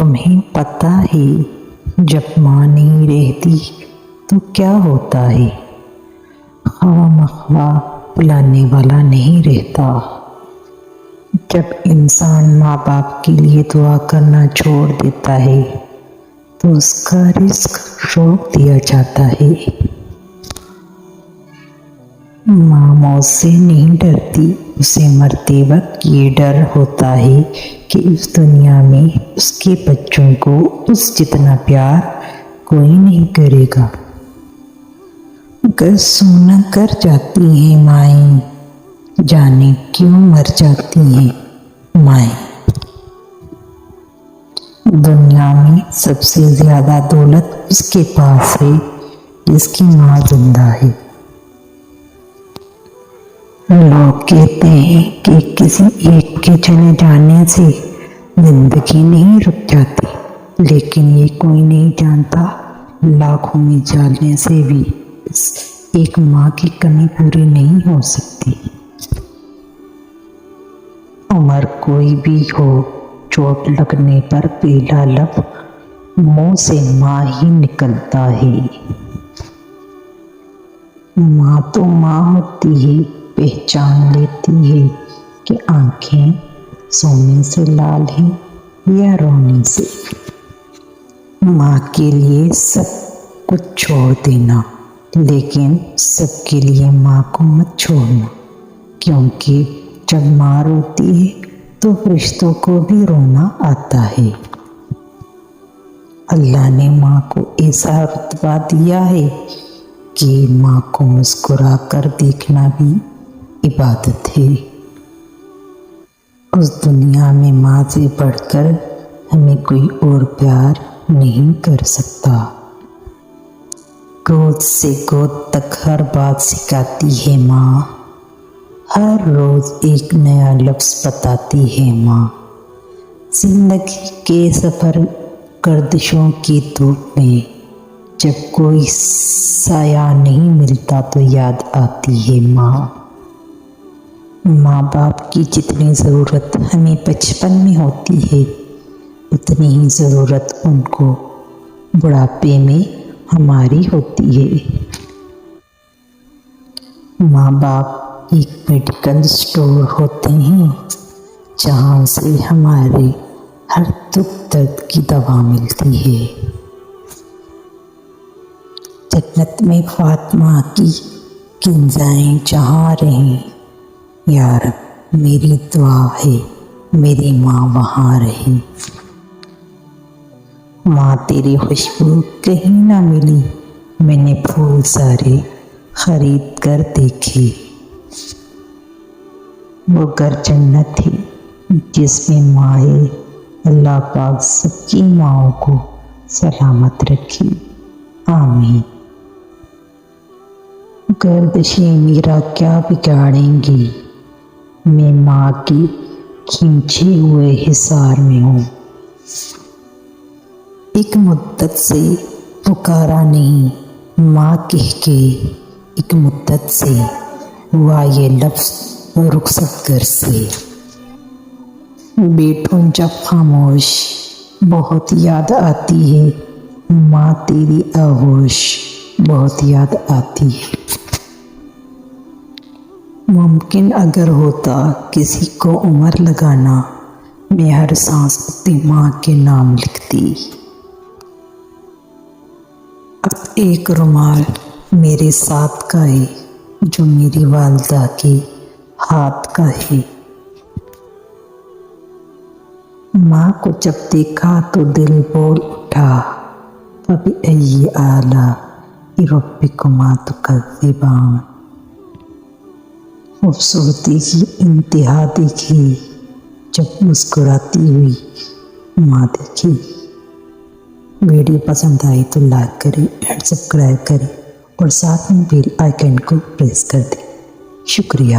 تمہیں پتہ ہے جب ماں نہیں رہتی تو کیا ہوتا ہے؟ خواہ مخواہ بلانے والا نہیں رہتا۔ جب انسان ماں باپ کے لیے دعا کرنا چھوڑ دیتا ہے تو اس کا رزق روک دیا جاتا ہے۔ ماں موت سے نہیں ڈرتی، اسے مرتے وقت یہ ڈر ہوتا ہے کہ اس دنیا میں اس کے بچوں کو اس جتنا پیار کوئی نہیں کرے گا۔ گر سونا کر جاتی ہیں مائیں، جانے کیوں مر جاتی ہیں مائیں۔ دنیا میں سب سے زیادہ دولت اس کے پاس ہے جس کی ماں زندہ ہے۔ لوگ کہتے ہیں کہ کسی ایک کے چلے جانے سے زندگی نہیں رک جاتی، لیکن یہ کوئی نہیں جانتا لاکھوں میں جلنے سے بھی ایک ماں کی کمی پوری نہیں ہو سکتی۔ عمر کوئی بھی ہو، چوٹ لگنے پر پہلا لفظ منہ سے ماں ہی نکلتا ہے۔ ماں تو ماں ہوتی ہے، پہچان لیتی ہے کہ آنکھیں سونے سے لال ہیں یا رونے سے۔ ماں کے لیے سب کچھ چھوڑ دینا، لیکن سب کے لیے ماں کو مت چھوڑنا، کیونکہ جب ماں روتی ہے تو فرشتوں کو بھی رونا آتا ہے۔ اللہ نے ماں کو ایسا رتبہ دیا ہے کہ ماں کو مسکرا کر دیکھنا بھی عبادت ہے۔ اس دنیا میں ماں سے بڑھ کر ہمیں کوئی اور پیار نہیں کر سکتا۔ گود سے گود تک ہر بات سکھاتی ہے ماں، ہر روز ایک نیا لفظ بتاتی ہے ماں۔ زندگی کے سفر گردشوں کی دھوپ میں جب کوئی سایہ نہیں ملتا تو یاد آتی ہے ماں۔ ماں باپ کی جتنی ضرورت ہمیں بچپن میں ہوتی ہے اتنی ہی ضرورت ان کو بڑھاپے میں ہماری ہوتی ہے۔ ماں باپ ایک میڈیکل اسٹور ہوتے ہیں جہاں سے ہمارے ہر دکھ درد کی دوا ملتی ہے۔ جنت میں فاطمہ کی کنزیں جہاں رہیں، یا رب میری دعا ہے میری ماں وہاں رہے۔ ماں تیری خوشبو کہیں نہ ملی، میں نے پھول سارے خرید کر دیکھے۔ وہ گھر جنت ہے جس میں ماں ہے، اللہ پاک سب کی ماؤں کو سلامت رکھے، آمین۔ گردشیں میرا کیا بگاڑیں گی، میں ماں کی کھینچے ہوئے حصار میں ہوں۔ ایک مدت سے پکارا نہیں ماں کہہ کے، ایک مدت سے ہوا یہ لفظ رخصت گھر سے۔ بیٹھوں جب خاموش بہت یاد آتی ہے، ماں تیری آغوش بہت یاد آتی ہے۔ ممکن اگر ہوتا کسی کو عمر لگانا، میں ہر سانس اپنی ماں کے نام لکھتی۔ اب ایک رومال میرے ساتھ کا ہے جو میری والدہ کے ہاتھ کا ہے۔ ماں کو جب دیکھا تو دل بول اٹھا، فَبِأَيِّ آلَاءِ رَبِّكُمَا تُكَذِّبَانِ۔ خوبصورتی کی انتہا دیکھی جب مسکراتی ہوئی ماں دیکھی۔ ویڈیو پسند آئی تو لائک کریں اینڈ سبسکرائب کریں اور ساتھ میں بیل آئیکن کو پریس کر دیں۔ شکریہ۔